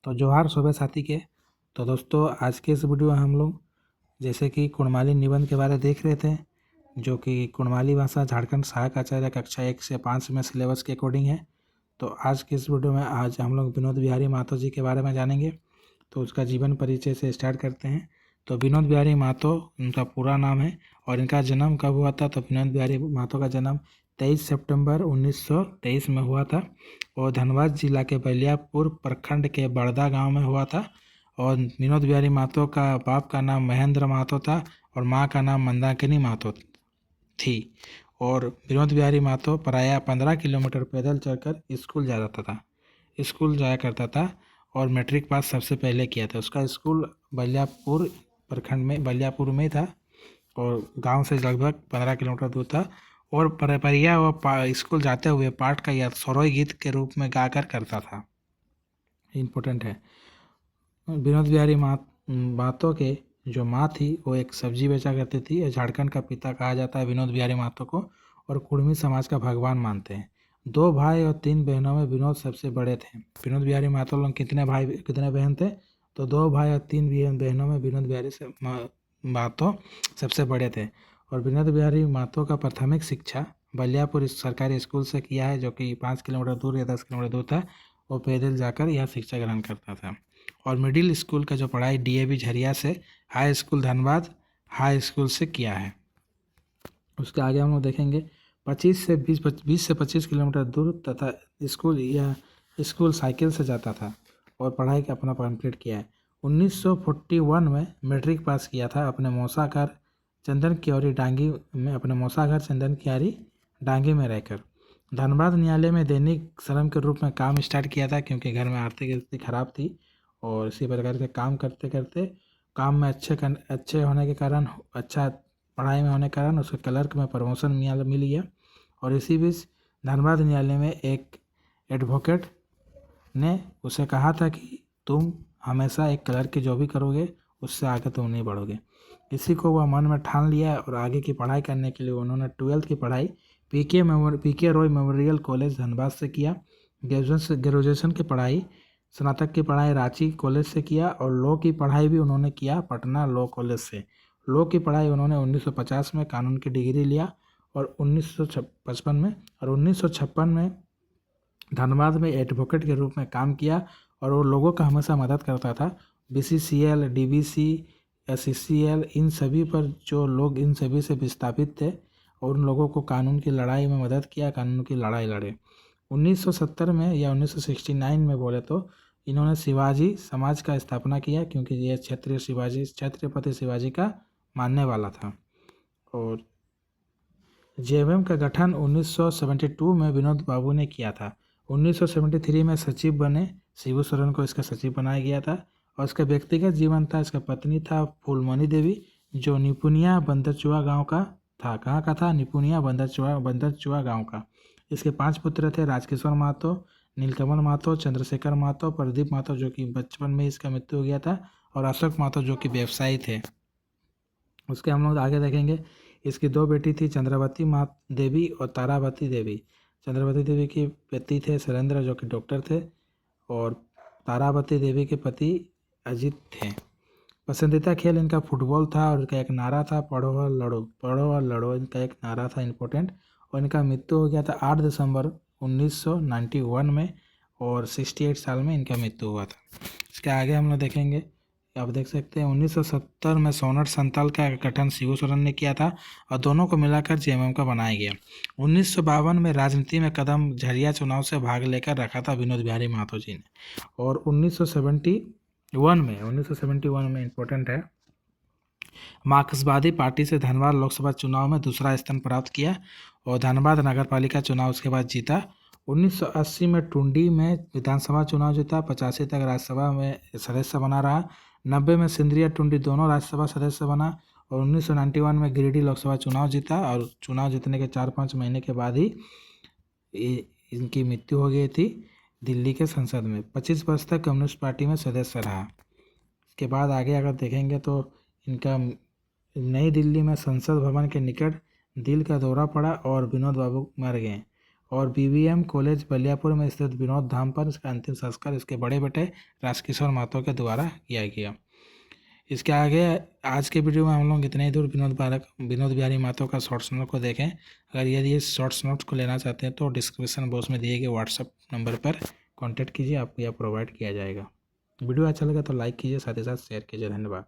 तो जोहार सुबह साथी के। तो दोस्तों आज के इस वीडियो में हम लोग जैसे कि कुड़माली निबंध के बारे में देख रहे थे, जो कि कुड़माली भाषा झारखंड सहायक आचार्य कक्षा 1 से 5 में सिलेबस के अकॉर्डिंग है। तो आज के इस वीडियो में आज हम लोग विनोद बिहारी महतो जी के बारे में जानेंगे। तो उसका जीवन परिचय से स्टार्ट करते हैं। तो विनोद बिहारी महतो उनका पूरा नाम है और इनका जन्म कब हुआ था। तो विनोद बिहारी महतो का जन्म 23 सितंबर 1923 में हुआ था और धनबाद जिला के बलियापुर प्रखंड के बड़दा गांव में हुआ था। और विनोद बिहारी महतो का बाप का नाम महेंद्र महतो था और माँ का नाम मंदाकिनी महतो थी। और विनोद बिहारी महतो प्रायः 15 किलोमीटर पैदल चलकर स्कूल जाया करता था और मैट्रिक पास सबसे पहले किया था। उसका स्कूल बलियापुर प्रखंड में बलियापुर में था और गांव से लगभग 15 किलोमीटर दूर था। और परिया वह स्कूल जाते हुए पाठ का या सरोई गीत के रूप में गाकर करता था। इम्पोर्टेंट है। विनोद बिहारी महतो के जो माँ थी वो एक सब्जी बेचा करती थी। झारखंड का पिता कहा जाता है विनोद बिहारी महतो को और कुड़मी समाज का भगवान मानते हैं। 2 भाई और 3 बहनों में विनोद सबसे बड़े थे। विनोद बिहारी महतो लोग कितने बहन थे? तो 2 भाई और 3 बहनों में विनोद बिहारी महतो सबसे बड़े थे। और विनोद बिहारी महतो का प्राथमिक शिक्षा बलियापुर सरकारी स्कूल से किया है, जो कि 5 किलोमीटर दूर या 10 किलोमीटर दूर था। वो पैदल जाकर यह शिक्षा ग्रहण करता था। और मिडिल स्कूल का जो पढ़ाई DAV झरिया से high school Dhanbad high school से किया है। उसके आगे हम लोग देखेंगे 20 से 25 किलोमीटर दूर तथा स्कूल साइकिल से जाता था और पढ़ाई का अपना कंप्लीट किया है। 1941 में मैट्रिक पास किया था अपने मौसा घर चंदन कियारी डांगी में रहकर। धनबाद न्यायालय में दैनिक श्रम के रूप में काम स्टार्ट किया था, क्योंकि घर में आर्थिक स्थिति खराब थी और इसी प्रकार के काम करते करते काम में अच्छे होने के कारण, अच्छा पढ़ाई में होने के कारण उसके क्लर्क में प्रमोशन मिली है। और इसी बीच धनबाद न्यायालय में एक एडवोकेट ने उसे कहा था कि तुम हमेशा एक क्लर्क की जो भी करोगे उससे आगे तुम नहीं बढ़ोगे। इसी को वह मन में ठान लिया और आगे की पढ़ाई करने के लिए उन्होंने 12th की पढ़ाई PK Roy memorial college Dhanbad से किया। ग्रेजुएशन की पढ़ाई स्नातक की पढ़ाई रांची कॉलेज से किया और लॉ की पढ़ाई भी उन्होंने किया पटना लॉ कॉलेज से। लॉ की पढ़ाई उन्होंने 1950 में कानून की डिग्री लिया और 1956 में धनबाद में एडवोकेट के रूप में काम किया और वो लोगों का हमेशा मदद करता था। BCCL, DBC, SCCL इन सभी पर जो लोग इन सभी से विस्थापित थे और उन लोगों को कानून की लड़ाई में मदद किया, कानून की लड़ाई लड़े। 1970 में या 1969 में बोले तो इन्होंने शिवाजी समाज का स्थापना किया, क्योंकि ये छत्रपति शिवाजी का मानने वाला था। और JMM का गठन 1972 में विनोद बाबू ने किया था। 1973 में सचिव बने, शिबू सोरेन को इसका सचिव बनाया गया था। और इसका व्यक्तिगत जीवन था, इसका पत्नी था फूलमणि देवी, जो निपुनिया बंदरचुआ गांव का था। कहाँ का था? निपुनिया बंदरचुआ गांव का। इसके 5 पुत्र थे, राजकिशोर महतो, नीलकमल महतो, चंद्रशेखर महतो, प्रदीप महतो जो कि बचपन में इसका मृत्यु हो गया था, और अशोक महतो जो कि व्यवसायी थे। उसके हम लोग आगे देखेंगे। इसकी 2 बेटी थी, चंद्रावती देवी और तारावती देवी। चंद्रावती देवी के पति थे सुरेंद्र जो कि डॉक्टर थे और तारावती देवी के पति अजीत थे। पसंदीदा खेल इनका फुटबॉल था और इनका एक नारा था पढ़ो और लड़ो इनका एक नारा था इम्पोर्टेंट। और इनका मृत्यु हो गया था 8 दिसंबर 1991 में और 68 साल में इनका मृत्यु हुआ था। इसके आगे हम लोग देखेंगे, आप देख सकते हैं 1970 में सोनट संताल का गठन शिबू सोरेन ने किया था और दोनों को मिलाकर JMM का बनाया गया। 1952 में राजनीति में कदम झरिया चुनाव से भाग लेकर रखा था विनोद बिहारी महतो जी ने। और 1971 में इम्पोर्टेंट है, मार्क्सवादी पार्टी से धनबाद लोकसभा चुनाव में दूसरा स्थान प्राप्त किया और धनबाद नगरपालिका चुनाव उसके बाद जीता। 1980 में टुंडी में विधानसभा चुनाव जीता, 85 तक राज्यसभा में सदस्य बना रहा, 90 में सिंदरिया टुंडी दोनों राज्यसभा सदस्य बना और 1991 में गिरिडीह लोकसभा चुनाव जीता। और चुनाव जीतने के 4-5 महीने के बाद ही इनकी मृत्यु हो गई थी दिल्ली के संसद में। 25 वर्ष तक कम्युनिस्ट पार्टी में सदस्य रहा। इसके बाद आगे अगर देखेंगे तो इनका नई दिल्ली में संसद भवन के निकट दिल का दौरा पड़ा और विनोद बाबू मर गए। और BVM कॉलेज बलियापुर में स्थित विनोद धाम पर इसका अंतिम संस्कार इसके बड़े बेटे राजकिशोर महतो के द्वारा किया गया। इसके आगे आज के वीडियो में हम लोग इतने ही दूर विनोद बिहारी महतो का शॉर्ट्स नोट को देखें। अगर यदि ये शॉर्ट्स नोट्स को लेना चाहते हैं तो डिस्क्रिप्शन बॉक्स में दिए गए व्हाट्सअप नंबर पर कॉन्टैक्ट कीजिए, आपको यह प्रोवाइड किया जाएगा। वीडियो अच्छा लगा तो लाइक कीजिए, साथ ही साथ शेयर कीजिए। धन्यवाद।